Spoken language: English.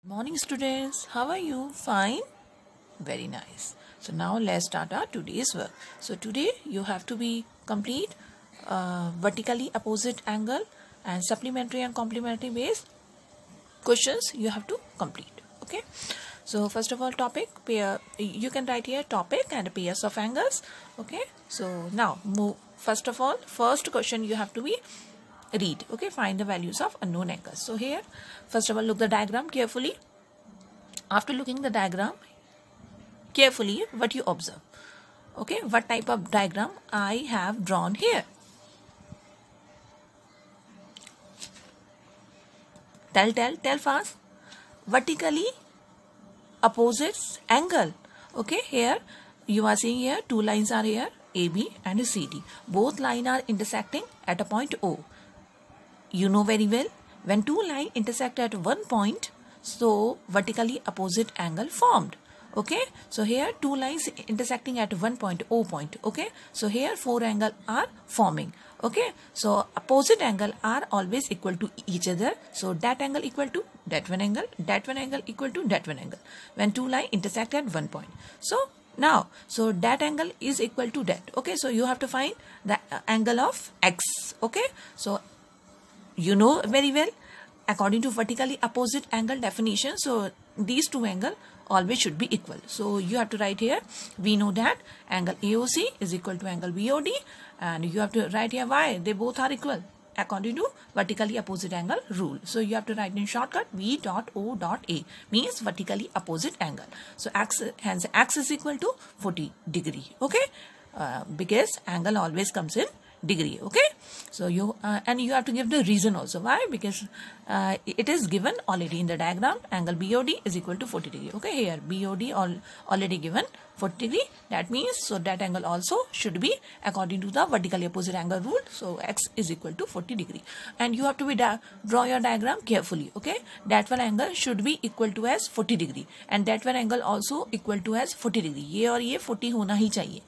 Morning students, how are you? Fine? Very nice. So now let's start our today's work. So today you have to be complete vertically opposite angle and supplementary and complementary based questions you have to complete. Okay. So first of all, topic, pair, you can write here topic and pairs of angles. Okay. So now move. First of all, first question you have to be read. Okay, find the values of unknown angles. So here, first of all, look the diagram carefully. After looking the diagram carefully, what you observe? Okay, what type of diagram I have drawn here? Tell fast. Vertically opposite angle. Okay, here you are seeing here two lines are here, AB and CD. Both lines are intersecting at a point O. You know very well, when two lines intersect at one point, so vertically opposite angle formed. Okay, so here two lines intersecting at one point, O point. Okay, so here four angles are forming. Okay, so opposite angle are always equal to each other. So that angle equal to that one angle equal to that one angle when two lines intersect at one point. So now, so that angle is equal to that. Okay, so you have to find the angle of X. Okay, so you know very well, according to vertically opposite angle definition, so these two angles always should be equal. So you have to write here, we know that angle AOC is equal to angle BOD, and you have to write here why they both are equal according to vertically opposite angle rule. So you have to write in shortcut V dot O dot A means vertically opposite angle. So hence X is equal to 40 degree. Okay, because angle always comes in degree. Okay, so you and you have to give the reason also. Why? Because it is given already in the diagram, angle BOD is equal to 40 degree. Okay, here BOD already given 40 degree. That means so that angle also should be according to the vertically opposite angle rule. So X is equal to 40 degree, and you have to be draw your diagram carefully. Okay, that one angle should be equal to as 40 degree, and that one angle also equal to as 40 degree. ये और ये 40 होना ही चाहिए.